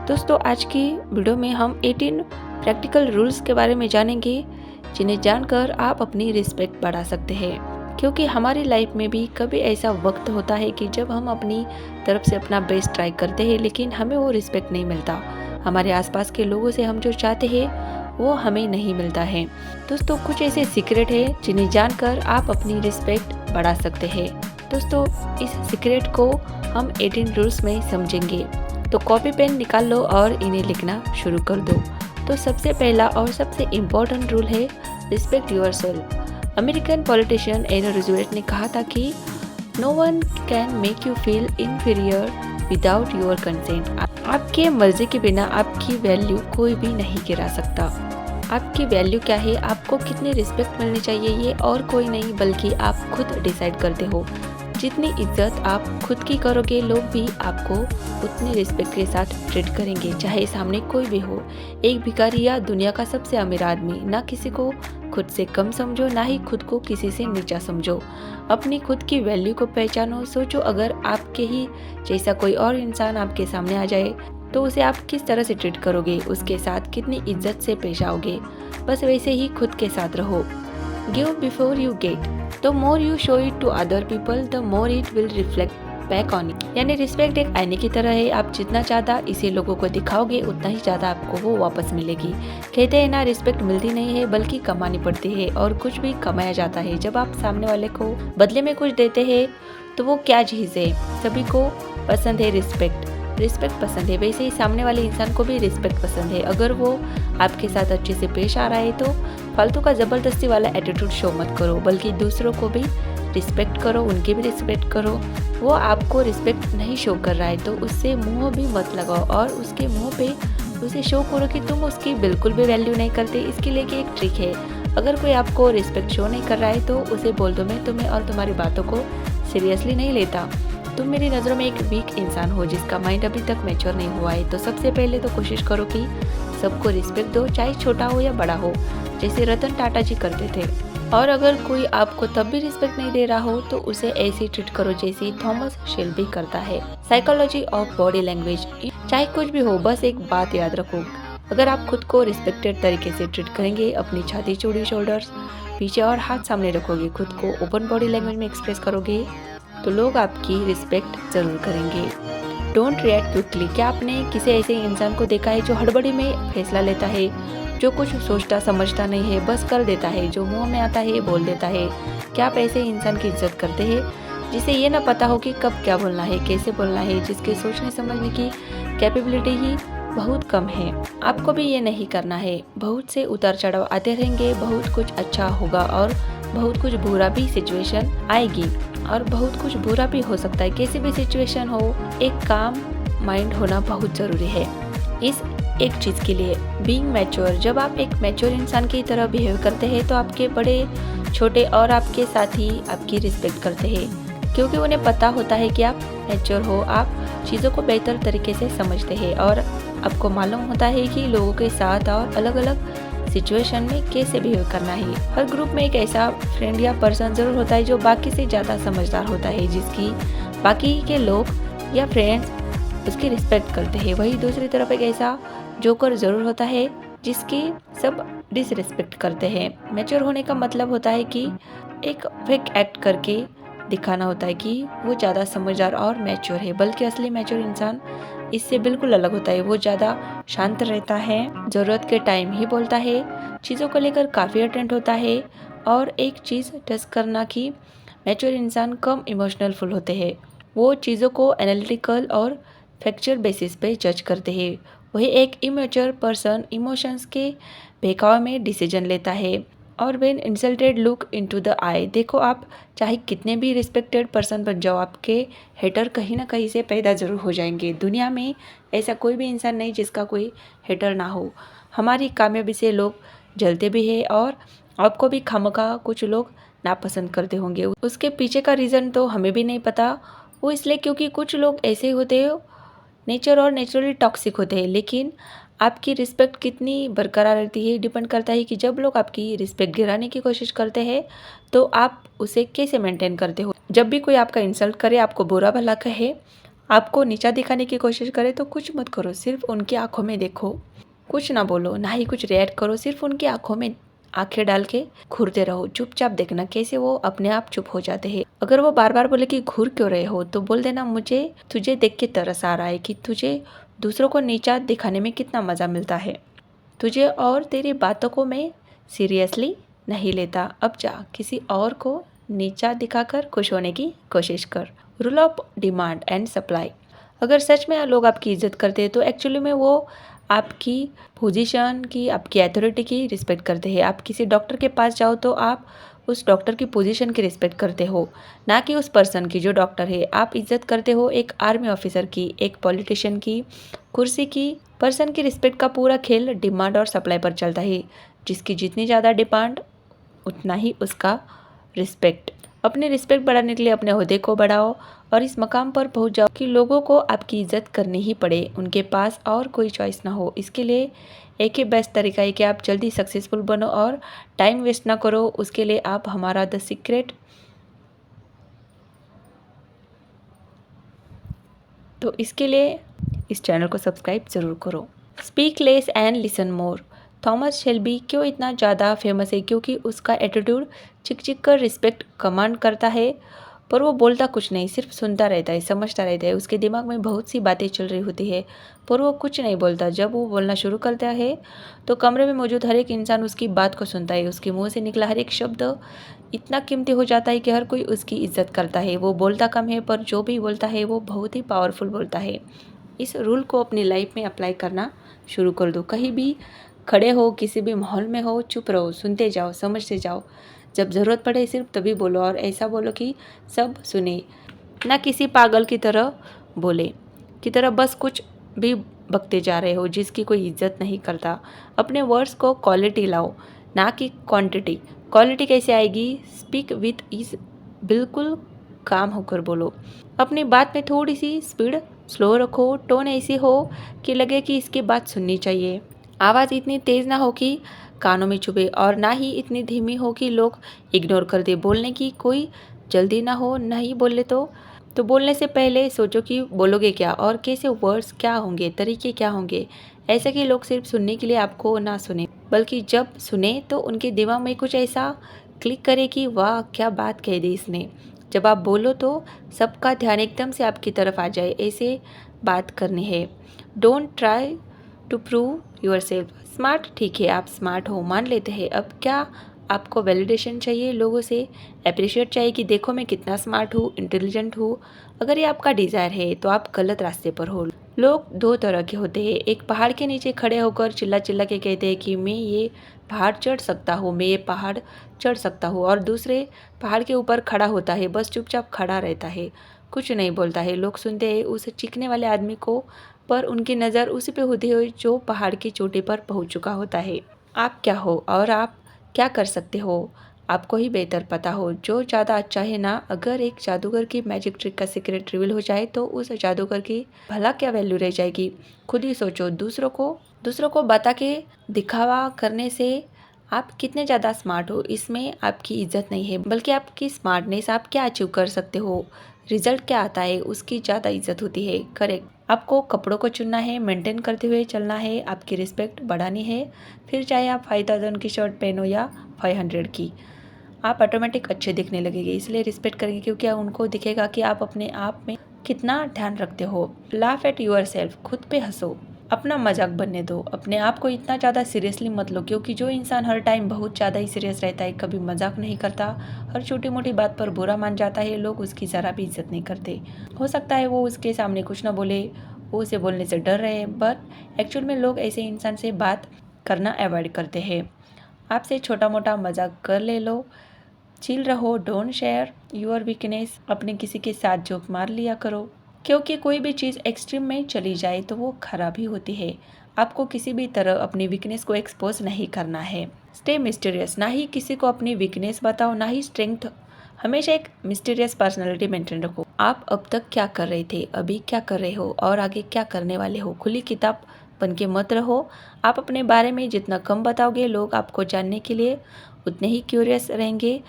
दोस्तों आज की वीडियो में हम 18 प्रैक्टिकल रूल्स के बारे में जानेंगे जिन्हें जानकर आप अपनी रिस्पेक्ट बढ़ा सकते हैं। क्योंकि हमारी लाइफ में भी कभी ऐसा वक्त होता है कि जब हम अपनी तरफ से अपना बेस्ट ट्राई करते हैं लेकिन हमें वो रिस्पेक्ट नहीं मिलता। हमारे आसपास के लोगों से हम जो चाहते हैं वो हमें नहीं मिलता है। दोस्तों कुछ ऐसे सीक्रेट है जिन्हें जानकर आप अपनी रिस्पेक्ट बढ़ा सकते हैं। दोस्तों इस सीक्रेट को हम 18 रूल्स में समझेंगे, तो कॉपी पेन निकाल लो और इन्हें लिखना शुरू कर दो। तो सबसे पहला और सबसे इम्पोर्टेंट रूल है respect yourself. American politician Eleanor Roosevelt ने कहा था कि no one can make you feel inferior without your consent. आपके मर्जी के बिना आपकी वैल्यू कोई भी नहीं गिरा सकता। आपकी वैल्यू क्या है, आपको कितनी रिस्पेक्ट मिलनी चाहिए, ये और कोई नहीं बल्कि आप खुद डिसाइड करते हो। जितनी इज्जत आप खुद की करोगे लोग भी आपको उतनी रिस्पेक्ट के साथ ट्रीट करेंगे, चाहे सामने कोई भी हो। एक भिखारी या दुनिया का सबसे अमीर आदमी, ना किसी को खुद से कम समझो ना ही खुद को किसी से नीचा समझो। अपनी खुद की वैल्यू को पहचानो। सोचो अगर आपके ही जैसा कोई और इंसान आपके सामने आ जाए तो उसे आप किस तरह से ट्रीट करोगे, उसके साथ कितनी इज्जत से पेश आओगे। बस वैसे ही खुद के साथ रहो। Give before you get. The more you show it to other people, the more it will reflect back on you। यानी रिस्पेक्ट एक आईने की तरह है, आप जितना ज़्यादा इसे लोगों को दिखाओगे उतना ही ज़्यादा आपको वो वापस मिलेगी। कहते हैं ना, रिस्पेक्ट मिलती नहीं है बल्कि कमानी पड़ती है, और कुछ भी कमाया जाता है। जब आप सामने वाले को बदले में कुछ देते हैं तो वो क्या चीज़ है? सभी को पसंद है रिस्पेक्ट पसंद है, वैसे ही सामने वाले इंसान को भी रिस्पेक्ट पसंद है। अगर वो आपके साथ अच्छे से पेश आ रहा है तो फालतू का ज़बरदस्ती वाला एटीट्यूड शो मत करो, बल्कि दूसरों को भी रिस्पेक्ट करो, उनकी भी रिस्पेक्ट करो। वो आपको रिस्पेक्ट नहीं शो कर रहा है तो उससे मुंह भी मत लगाओ और उसके मुंह पे उसे शो करो कि तुम उसकी बिल्कुल भी वैल्यू नहीं करते। इसके लिए कि एक ट्रिक है, अगर कोई आपको रिस्पेक्ट शो नहीं कर रहा है तो उसे बोल दो, मैं तुम्हें और तुम्हारी बातों को सीरियसली नहीं लेता। तुम मेरी नज़रों में एक वीक इंसान हो जिसका माइंड अभी तक मैच्योर नहीं हुआ है। तो सबसे पहले तो कोशिश करो कि सबको रिस्पेक्ट दो, चाहे छोटा हो या बड़ा हो, जैसे रतन टाटा जी करते थे। और अगर कोई आपको तब भी रिस्पेक्ट नहीं दे रहा हो तो उसे ऐसे ट्रीट करो जैसे थॉमस शेल्बी करता है। Psychology of body language. चाहे कुछ भी हो, बस एक बात याद रखो, अगर आप खुद को रिस्पेक्टेड तरीके से ट्रीट करेंगे, अपनी छाती चौड़ी, शोल्डर्स पीछे और हाथ सामने रखोगे, खुद को ओपन बॉडी लैंग्वेज में एक्सप्रेस करोगे, तो लोग आपकी रिस्पेक्ट जरूर करेंगे। Don't react quickly. क्या आपने किसी ऐसे इंसान को देखा है जो हड़बड़ी में फैसला लेता है, जो कुछ सोचता समझता नहीं है, बस कर देता है, जो मुंह में आता है बोल देता है? क्या आप ऐसे इंसान की इज्जत करते हैं जिसे ये ना पता हो कि कब क्या बोलना है, कैसे बोलना है, जिसके सोचने समझने की कैपेबिलिटी ही बहुत कम है? आपको भी ये नहीं करना है। बहुत से उतार चढ़ाव आते रहेंगे, बहुत कुछ अच्छा होगा और बहुत कुछ बुरा भी सिचुएशन आएगी, और बहुत कुछ बुरा भी हो सकता है। कैसी भी सिचुएशन हो, एक काम माइंड होना बहुत ज़रूरी है इस एक चीज़ के लिए, बीइंग मैच्योर। जब आप एक मैच्योर इंसान की तरह बिहेव करते हैं तो आपके बड़े छोटे और आपके साथी आपकी रिस्पेक्ट करते हैं, क्योंकि उन्हें पता होता है कि आप मैच्योर हो, आप चीज़ों को बेहतर तरीके से समझते हैं और आपको मालूम होता है कि लोगों के साथ और अलग अलग सिचुएशन में कैसे बिहेव करना है। हर ग्रुप में एक ऐसा फ्रेंड या पर्सन जरूर होता है जो बाकी से ज़्यादा समझदार होता है, जिसकी बाकी के लोग या फ्रेंड्स उसकी रिस्पेक्ट करते हैं। वही दूसरी तरफ एक ऐसा जोकर जरूर होता है जिसकी सब डिसरिस्पेक्ट करते हैं। मैच्योर होने का मतलब होता है कि एक फेक एक्ट करके दिखाना होता है कि वो ज़्यादा समझदार और मैच्योर है, बल्कि असली मैच्योर इंसान इससे बिल्कुल अलग होता है। वो ज़्यादा शांत रहता है, ज़रूरत के टाइम ही बोलता है, चीज़ों को लेकर काफ़ी अटेंट होता है। और एक चीज़ टच करना कि मैच्योर इंसान कम इमोशनल होते हैं, वो चीज़ों को एनालिटिकल और फैक्चुअल बेसिस पे जज करते हैं। वही एक इमेच्योर पर्सन इमोशंस के बहकाव में डिसीजन लेता है। और when insulted look into the eye. देखो आप चाहे कितने भी रिस्पेक्टेड पर्सन बन जाओ, आपके हेटर कहीं ना कहीं से पैदा जरूर हो जाएंगे। दुनिया में ऐसा कोई भी इंसान नहीं जिसका कोई हेटर ना हो। हमारी कामयाबी से लोग जलते भी हैं और आपको भी खामखा कुछ लोग नापसंद करते होंगे। उसके पीछे का रीज़न तो हमें भी नहीं पता। वो इसलिए क्योंकि कुछ लोग ऐसे होते हैं नेचर और नेचुरली टॉक्सिक होते हैं। लेकिन आपकी रिस्पेक्ट कितनी बरकरार रहती है डिपेंड करता है कि जब लोग आपकी रिस्पेक्ट गिराने की कोशिश करते हैं तो आप उसे कैसे मेंटेन करते हो। जब भी कोई आपका इंसल्ट करे, आपको बुरा भला कहे, आपको नीचा दिखाने की कोशिश करे तो कुछ मत करो, सिर्फ उनकी आंखों में देखो, कुछ ना बोलो, ना ही कुछ रिएक्ट करो, सिर्फ उनकी आंखों में आंखें डाल के घूरते रहो, चुपचाप देखना कैसे वो अपने आप चुप हो जाते हैं। अगर वो बार बार बोले कि घूर क्यों रहे हो, तो बोल देना मुझे तुझे देख के तरस आ रहा है कि तुझे दूसरों को नीचा दिखाने में कितना मज़ा मिलता है, तुझे और तेरी बातों को मैं सीरियसली नहीं लेता। अब जा किसी और को नीचा दिखाकर खुश होने की कोशिश कर। Rule of demand and supply. अगर सच में लोग आपकी इज्जत करते हैं तो एक्चुअली में वो आपकी पोजीशन की, आपकी अथॉरिटी की रिस्पेक्ट करते हैं। आप किसी डॉक्टर के पास जाओ तो आप उस डॉक्टर की पोजीशन की रिस्पेक्ट करते हो, ना कि उस पर्सन की जो डॉक्टर है। आप इज्जत करते हो एक आर्मी ऑफिसर की, एक पॉलिटिशियन की, कुर्सी की। पर्सन की रिस्पेक्ट का पूरा खेल डिमांड और सप्लाई पर चलता है। जिसकी जितनी ज़्यादा डिमांड उतना ही उसका रिस्पेक्ट। अपनी रिस्पेक्ट बढ़ाने के लिए अपने ओहदे को बढ़ाओ और इस मकाम पर पहुंच जाओ कि लोगों को आपकी इज्जत करनी ही पड़े, उनके पास और कोई चॉइस ना हो। इसके लिए एक ही बेस्ट तरीका है कि आप जल्दी सक्सेसफुल बनो और टाइम वेस्ट ना करो। उसके लिए आप हमारा द सीक्रेट, तो इसके लिए इस चैनल को सब्सक्राइब ज़रूर करो। Speak less and listen more. Thomas Shelby क्यों इतना ज़्यादा फेमस है? क्योंकि उसका एटीट्यूड चिक चिक कर रिस्पेक्ट कमांड करता है, पर वो बोलता कुछ नहीं, सिर्फ सुनता रहता है, समझता रहता है। उसके दिमाग में बहुत सी बातें चल रही होती है, पर वो कुछ नहीं बोलता। जब वो बोलना शुरू करता है तो कमरे में मौजूद हर एक इंसान उसकी बात को सुनता है। उसके मुंह से निकला हर एक शब्द इतना कीमती हो जाता है कि हर कोई उसकी इज्जत करता है। वो बोलता कम है, पर जो भी बोलता है वो बहुत ही पावरफुल बोलता है। इस रूल को अपनी लाइफ में अप्लाई करना शुरू कर दो। कहीं भी खड़े हो, किसी भी माहौल में हो, चुप रहो, सुनते जाओ, समझते जाओ। जब ज़रूरत पड़े सिर्फ तभी बोलो, और ऐसा बोलो कि सब सुने, ना किसी पागल की तरह बोले की तरह बस कुछ भी बकते जा रहे हो जिसकी कोई इज्जत नहीं करता। अपने वर्ड्स को क्वालिटी लाओ, ना कि क्वांटिटी। क्वालिटी कैसे आएगी? स्पीक विथ ईज, बिल्कुल काम होकर बोलो। अपनी बात में थोड़ी सी स्पीड स्लो रखो। टोन ऐसी हो कि लगे कि इसकी बात सुननी चाहिए। आवाज़ इतनी तेज़ ना हो कि कानों में चुभे, और ना ही इतनी धीमी हो कि लोग इग्नोर कर दे। बोलने की कोई जल्दी ना हो, नहीं बोले तो बोलने से पहले सोचो कि बोलोगे क्या और कैसे, वर्ड्स क्या होंगे, तरीके क्या होंगे, ऐसा कि लोग सिर्फ सुनने के लिए आपको ना सुने, बल्कि जब सुने तो उनके दिमाग में कुछ ऐसा क्लिक करे कि वाह क्या बात कह दी इसने। जब आप बोलो तो सबका ध्यान एकदम से आपकी तरफ आ जाए, ऐसे बात करनी है। Don't try to prove yourself. Smart, ठीक है आप स्मार्ट हो, मान लेते हैं। अब क्या आपको वैलिडेशन चाहिए, लोगों से अप्रिशिएट चाहिए कि देखो मैं कितना स्मार्ट हूँ, इंटेलिजेंट हूँ? अगर ये आपका डिज़ायर है तो आप गलत रास्ते पर हो। लोग दो तरह के होते हैं। एक पहाड़ के नीचे खड़े होकर चिल्ला चिल्ला के कहते हैं कि मैं ये पहाड़ चढ़ सकता हूँ, मैं ये पहाड़ चढ़ सकता हूँ। और दूसरे पहाड़ के ऊपर खड़ा होता है, बस चुपचाप खड़ा रहता है, कुछ नहीं बोलता है। लोग सुनते हैं उस चीखने वाले आदमी को, पर उनकी नज़र उसी पे होती है जो पहाड़ की चोटी पर पहुंच चुका होता है। आप क्या हो और आप क्या कर सकते हो, आपको ही बेहतर पता हो। जो ज़्यादा अच्छा है ना, अगर एक जादूगर की मैजिक ट्रिक का सीक्रेट रिवील हो जाए तो उस जादूगर की भला क्या वैल्यू रह जाएगी? खुद ही सोचो। दूसरों को बता के दिखावा करने से आप कितने ज़्यादा स्मार्ट हो, इसमें आपकी इज्जत नहीं है, बल्कि आपकी स्मार्टनेस, आप क्या अचीव कर सकते हो, रिजल्ट क्या आता है, उसकी ज़्यादा इज्जत होती है। करेक्ट। आपको कपड़ों को चुनना है, मेंटेन करते हुए चलना है, आपकी रिस्पेक्ट बढ़ानी है। फिर चाहे आप 5000 की शर्ट पहनो या 500 की, आप ऑटोमेटिक अच्छे दिखने लगेंगे। इसलिए रिस्पेक्ट करेंगे क्योंकि उनको दिखेगा कि आप अपने आप में कितना ध्यान रखते हो। लाफ एट यूर सेल्फ, खुद पे हंसो, अपना मजाक बनने दो। अपने आप को इतना ज़्यादा सीरियसली मत लो, क्योंकि जो इंसान हर टाइम बहुत ज़्यादा ही सीरियस रहता है, कभी मजाक नहीं करता, हर छोटी मोटी बात पर बुरा मान जाता है, लोग उसकी ज़रा भी इज्जत नहीं करते। हो सकता है वो उसके सामने कुछ ना बोले, वो उसे बोलने से डर रहे, बट एक्चुअल में लोग ऐसे इंसान से बात करना अवॉइड करते हैं। आपसे छोटा मोटा मजाक कर ले लो, चिल रहो, डोंट शेयर यूर वीकनेस। अपने किसी के साथ जोक मार लिया करो, क्योंकि कोई भी चीज़ एक्सट्रीम में चली जाए तो वो खराब ही होती है। आपको किसी भी तरह अपनी वीकनेस को एक्सपोज नहीं करना है। स्टे मिस्टीरियस, ना ही किसी को अपनी वीकनेस बताओ, ना ही स्ट्रेंथ। हमेशा एक मिस्टीरियस पर्सनालिटी मेंटेन रखो। आप अब तक क्या कर रहे थे, अभी क्या कर रहे हो और आगे क्या करने वाले हो, खुली किताब बन के मत रहो। आप अपने बारे में जितना कम बताओगे, लोग आपको जानने के लिए उतने ही क्यूरियस रहेंगे।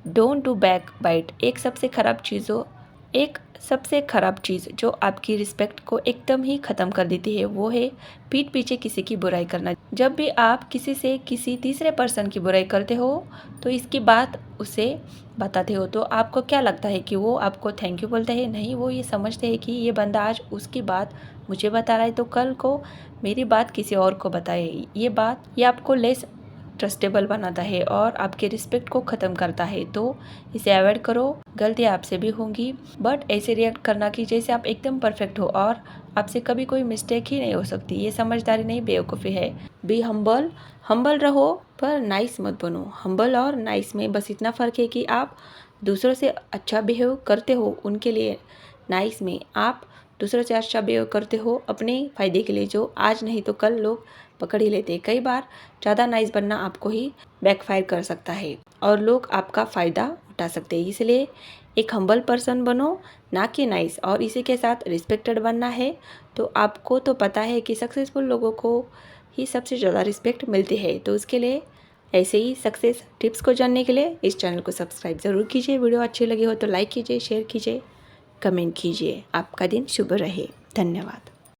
Don't do backbite. एक सबसे ख़राब चीज़ जो आपकी रिस्पेक्ट को एकदम ही ख़त्म कर देती है वो है पीठ पीछे किसी की बुराई करना। जब भी आप किसी से किसी तीसरे पर्सन की बुराई करते हो तो इसकी बात उसे बताते हो तो आपको क्या लगता है कि वो आपको थैंक यू बोलते हैं? नहीं, वो ये समझते हैं कि ये बंदा आज उसकी बात मुझे बता रहा है तो कल को मेरी बात किसी और को बताए। ये आपको लेस ट्रस्टेबल बनाता है और आपके रिस्पेक्ट को ख़त्म करता है। तो इसे अवॉइड करो। गलती आपसे भी होंगी बट ऐसे रिएक्ट करना कि जैसे आप एकदम परफेक्ट हो और आपसे कभी कोई मिस्टेक ही नहीं हो सकती। ये समझदारी नहीं, बेवकूफ़ी है। बी हम्बल, हम्बल रहो पर नाइस मत बनो। हम्बल और नाइस में बस इतना फ़र्क है कि आप दूसरों से अच्छा बिहेव करते हो उनके लिए। नाइस में आप दूसरों से अच्छा बिहेव करते हो अपने फ़ायदे के लिए, जो आज नहीं तो कल लोग पकड़ ही लेते हैं। कई बार ज़्यादा नाइस बनना आपको ही बैकफायर कर सकता है और लोग आपका फ़ायदा उठा सकते हैं। इसलिए एक हम्बल पर्सन बनो, ना कि नाइस। और इसी के साथ रिस्पेक्टेड बनना है तो आपको तो पता है कि सक्सेसफुल लोगों को ही सबसे ज़्यादा रिस्पेक्ट मिलती है। तो उसके लिए ऐसे ही सक्सेस टिप्स को जानने के लिए इस चैनल को सब्सक्राइब ज़रूर कीजिए। वीडियो अच्छी लगी हो तो लाइक कीजिए, शेयर कीजिए, कमेंट कीजिए। आपका दिन शुभ रहे। धन्यवाद।